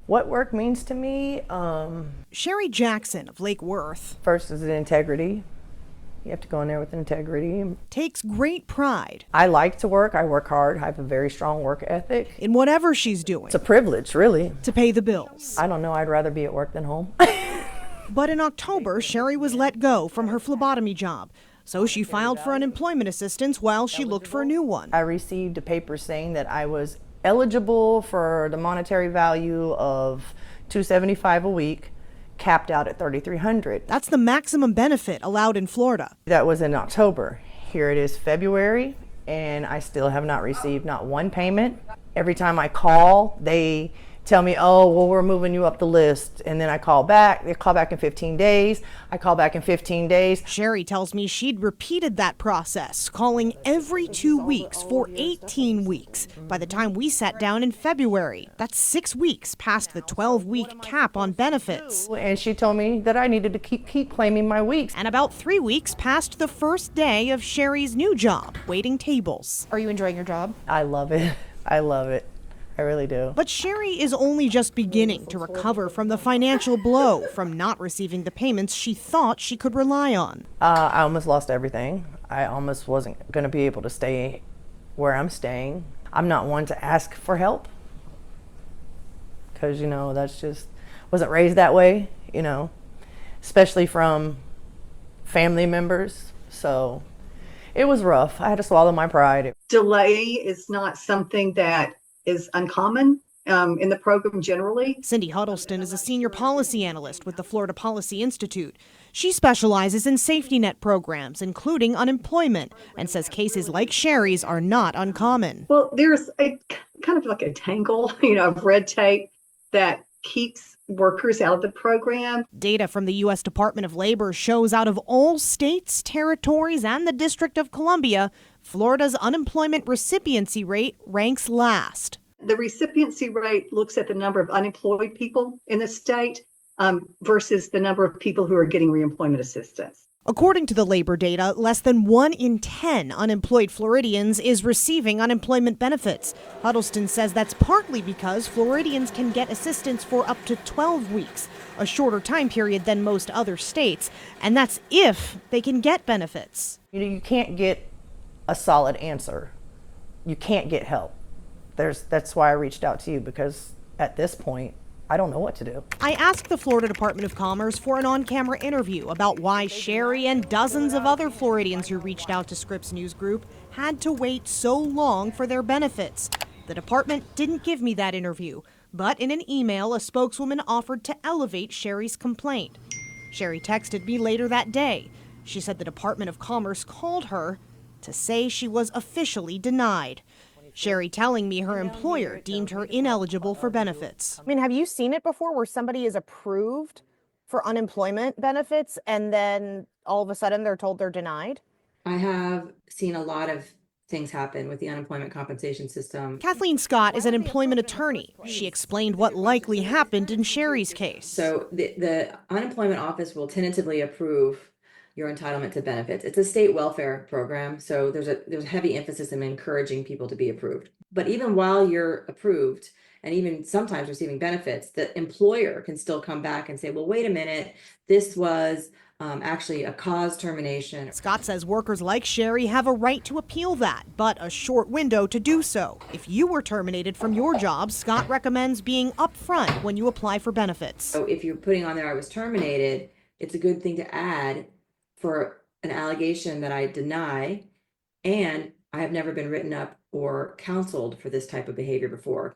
What work means to me, Sherry Jackson of Lake Worth first is integrity. You have to go in there with integrity. takes great pride I like to work. I work hard. I have a very strong work ethic. in whatever she's doing It's a privilege, really. to pay the bills. I don't know. I'd rather be at work than home. But in October, Sherry was let go from her phlebotomy job, so she filed for unemployment assistance while she looked for a new one. I received a paper saying that I was eligible for the monetary value of $275 a week, capped out at $3,300. That's the maximum benefit allowed in Florida. That was in October. Here it is February, and I still have not received not one payment. Every time I call, they tell me, oh, well, we're moving you up the list. And then I call back. They call back in 15 days. I call back in 15 days. Sherry tells me she'd repeated that process, calling every 2 weeks for 18 weeks. By the time we sat down in February, that's 6 weeks past the 12-week cap on benefits. And she told me that I needed to keep claiming my weeks. And about 3 weeks past the first day of Sherry's new job, waiting tables. Are you enjoying your job? I love it. I love it. I really do. But Sherry is only just beginning to recover from the financial blow from not receiving the payments she thought she could rely on. I almost lost everything. I almost wasn't going to be able to stay where I'm staying. I'm not one to ask for help because, that's just, wasn't raised that way, especially from family members. So it was rough. I had to swallow my pride. Delay is not something that is uncommon in the program generally. Cindy Huddleston is a senior policy analyst with the Florida Policy Institute. She specializes in safety net programs, including unemployment, and says cases like Sherry's are not uncommon. Well, there's a kind of like a tangle, of red tape that keeps workers out of the program. Data from the U.S. Department of Labor shows out of all states, territories, and the District of Columbia, Florida's unemployment recipiency rate ranks last. The recipiency rate looks at the number of unemployed people in the state versus the number of people who are getting reemployment assistance. According to the labor data, less than 1 in 10 unemployed Floridians is receiving unemployment benefits. Huddleston says that's partly because Floridians can get assistance for up to 12 weeks, a shorter time period than most other states, and that's if they can get benefits. You can't get a solid answer. You can't get help. That's why I reached out to you, because at this point, I don't know what to do. I asked the Florida Department of Commerce for an on-camera interview about why Sherry and dozens of other Floridians who reached out to Scripps News Group had to wait so long for their benefits. The department didn't give me that interview, but in an email, a spokeswoman offered to elevate Sherry's complaint. Sherry texted me later that day. She said the Department of Commerce called her to say she was officially denied. Sherry telling me her employer deemed her ineligible for benefits. I mean, have you seen it before where somebody is approved for unemployment benefits and then all of a sudden they're told they're denied? I have seen a lot of things happen with the unemployment compensation system. Kathleen Scott is an employment attorney. She explained what likely happened in Sherry's case. So the unemployment office will tentatively approve your entitlement to benefits. It's a state welfare program, so there's a heavy emphasis in encouraging people to be approved. But even while you're approved, and even sometimes receiving benefits, the employer can still come back and say, well, wait a minute, this was actually a cause termination. Scott says workers like Sherry have a right to appeal that, but a short window to do so. If you were terminated from your job, Scott recommends being upfront when you apply for benefits. So if you're putting on there, I was terminated, it's a good thing to add for an allegation that I deny, and I have never been written up or counseled for this type of behavior before.